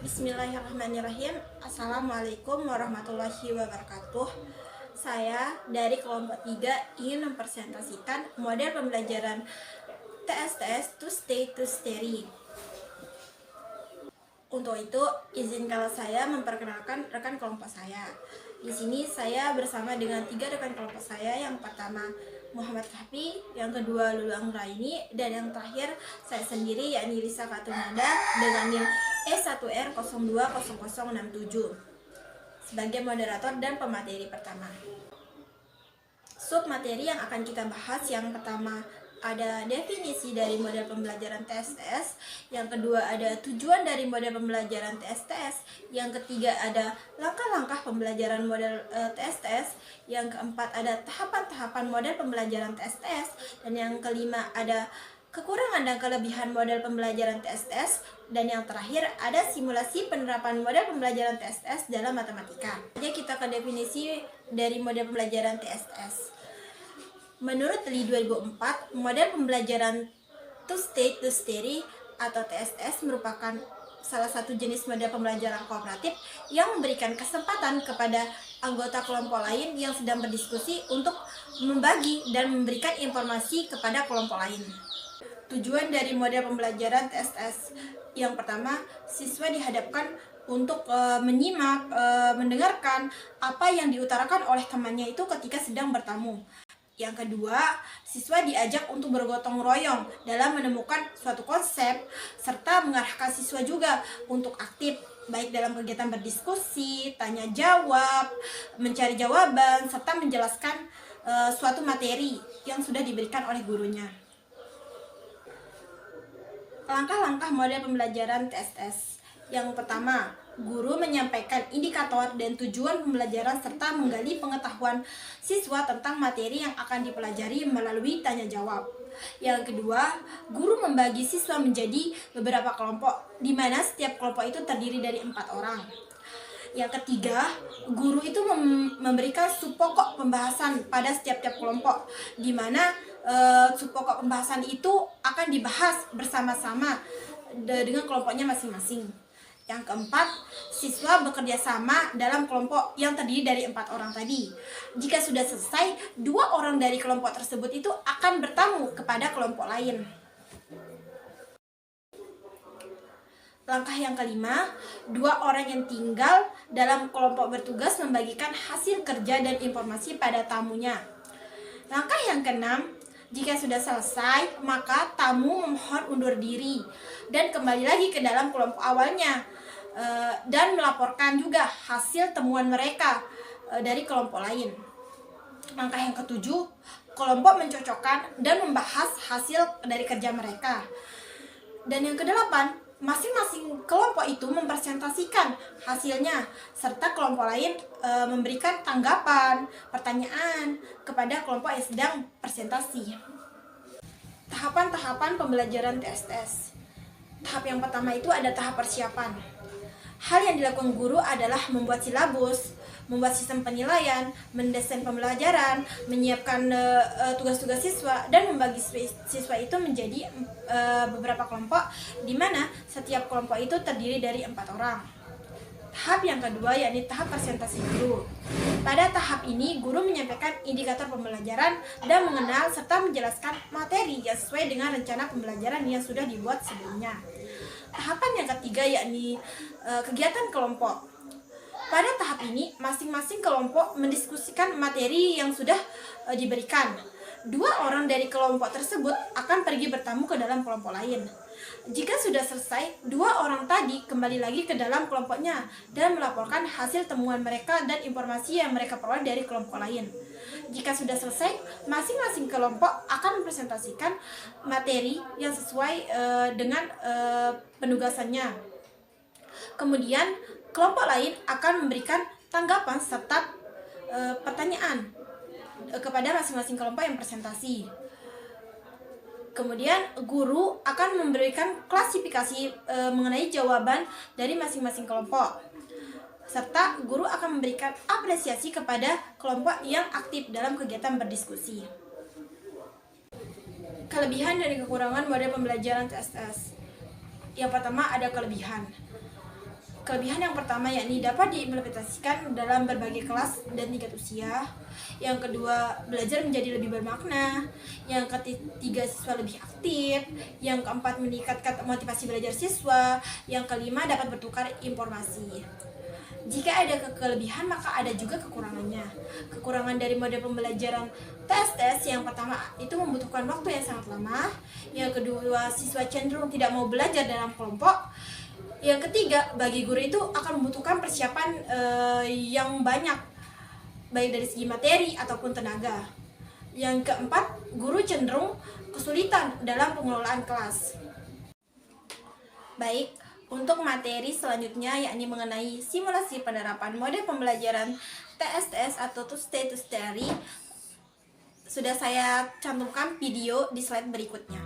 Bismillahirrahmanirrahim. Assalamualaikum warahmatullahi wabarakatuh. Saya dari kelompok 3 ingin mempresentasikan model pembelajaran TSTS to stay to study. Untuk itu, izinkanlah saya memperkenalkan rekan kelompok saya. Di sini saya bersama dengan 3 rekan kelompok saya. Yang pertama Muhammad Kahfi, yang kedua Lulu Anggraini, dan yang terakhir saya sendiri yakni Lisa Katunanda dengan NIM E1R020067 sebagai moderator dan pemateri pertama. Sub materi yang akan kita bahas yang pertama ada definisi dari model pembelajaran TSTS, yang kedua ada tujuan dari model pembelajaran TSTS, yang ketiga ada langkah-langkah pembelajaran model TSTS, yang keempat ada tahapan-tahapan model pembelajaran TSTS, dan yang kelima ada kekurangan dan kelebihan model pembelajaran TSTS, dan yang terakhir ada simulasi penerapan model pembelajaran TSTS dalam matematika. Jadi kita ke definisi dari model pembelajaran TSTS. Menurut TELI 2004, model pembelajaran to stay to study atau TSTS merupakan salah satu jenis model pembelajaran kooperatif yang memberikan kesempatan kepada anggota kelompok lain yang sedang berdiskusi untuk membagi dan memberikan informasi kepada kelompok lain. Tujuan dari model pembelajaran TSTS yang pertama, siswa dihadapkan untuk menyimak, mendengarkan apa yang diutarakan oleh temannya itu ketika sedang bertamu. Yang kedua, siswa diajak untuk bergotong royong dalam menemukan suatu konsep serta mengarahkan siswa juga untuk aktif baik dalam kegiatan berdiskusi, tanya jawab, mencari jawaban, serta menjelaskan suatu materi yang sudah diberikan oleh gurunya. Langkah-langkah model pembelajaran TSTS. Yang pertama, guru menyampaikan indikator dan tujuan pembelajaran serta menggali pengetahuan siswa tentang materi yang akan dipelajari melalui tanya jawab. Yang kedua, guru membagi siswa menjadi beberapa kelompok, di mana setiap kelompok itu terdiri dari 4 orang. Yang ketiga, guru itu memberikan sub-pokok pembahasan pada setiap-tiap kelompok, di mana sub-pokok pembahasan itu akan dibahas bersama-sama dengan kelompoknya masing-masing. Yang keempat, siswa bekerja sama dalam kelompok yang terdiri dari 4 orang tadi. Jika sudah selesai, 2 orang dari kelompok tersebut itu akan bertamu kepada kelompok lain. Langkah yang kelima, 2 orang yang tinggal dalam kelompok bertugas membagikan hasil kerja dan informasi pada tamunya. Langkah yang keenam, jika sudah selesai, maka tamu memohon undur diri dan kembali lagi ke dalam kelompok awalnya dan melaporkan juga hasil temuan mereka dari kelompok lain. Langkah yang ketujuh, kelompok mencocokkan dan membahas hasil dari kerja mereka. Dan yang kedelapan, masing-masing kelompok itu mempresentasikan hasilnya serta kelompok lain memberikan tanggapan, pertanyaan kepada kelompok yang sedang presentasi. Tahapan-tahapan pembelajaran TSTS. Tahap yang pertama itu ada tahap persiapan. Hal yang dilakukan guru adalah membuat silabus, membuat sistem penilaian, mendesain pembelajaran, menyiapkan tugas-tugas siswa, dan membagi siswa itu menjadi beberapa kelompok, di mana setiap kelompok itu terdiri dari 4 orang. Tahap yang kedua yakni tahap presentasi guru. Pada tahap ini, guru menyampaikan indikator pembelajaran dan mengenal serta menjelaskan materi yang sesuai dengan rencana pembelajaran yang sudah dibuat sebelumnya. Tahapan yang ketiga yakni kegiatan kelompok. Pada tahap ini, masing-masing kelompok mendiskusikan materi yang sudah diberikan. 2 orang dari kelompok tersebut akan pergi bertamu ke dalam kelompok lain. Jika sudah selesai, 2 orang tadi kembali lagi ke dalam kelompoknya dan melaporkan hasil temuan mereka dan informasi yang mereka peroleh dari kelompok lain. Jika sudah selesai, masing-masing kelompok akan mempresentasikan materi yang sesuai dengan penugasannya. Kemudian, kelompok lain akan memberikan tanggapan serta pertanyaan kepada masing-masing kelompok yang presentasi. Kemudian guru akan memberikan klasifikasi mengenai jawaban dari masing-masing kelompok. Serta guru akan memberikan apresiasi kepada kelompok yang aktif dalam kegiatan berdiskusi. Kelebihan dan kekurangan model pembelajaran TSTS. Yang pertama ada kelebihan. Kelebihan yang pertama yakni dapat diimplementasikan dalam berbagai kelas dan tingkat usia. Yang kedua, belajar menjadi lebih bermakna. Yang ketiga, siswa lebih aktif. Yang keempat, meningkatkan motivasi belajar siswa. Yang kelima, dapat bertukar informasi. Jika ada kelebihan, maka ada juga kekurangannya. Kekurangan dari model pembelajaran TSS yang pertama itu membutuhkan waktu yang sangat lama. Yang kedua, siswa cenderung tidak mau belajar dalam kelompok. Yang ketiga, bagi guru itu akan membutuhkan persiapan yang banyak, baik dari segi materi ataupun tenaga. Yang keempat, guru cenderung kesulitan dalam pengelolaan kelas. Baik, untuk materi selanjutnya yakni mengenai simulasi penerapan model pembelajaran TSS atau to stay to study, sudah saya cantumkan video di slide berikutnya.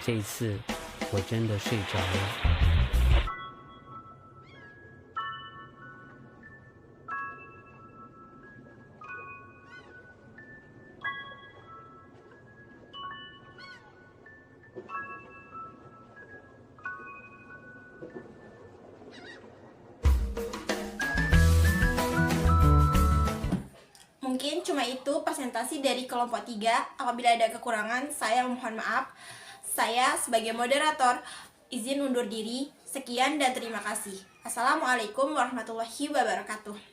这一次我真的睡着了。Mungkin cuma itu presentasi dari kelompok 3. Apabila ada kekurangan, saya mohon maaf. Saya sebagai moderator izin undur diri. Sekian dan terima kasih. Assalamualaikum warahmatullahi wabarakatuh.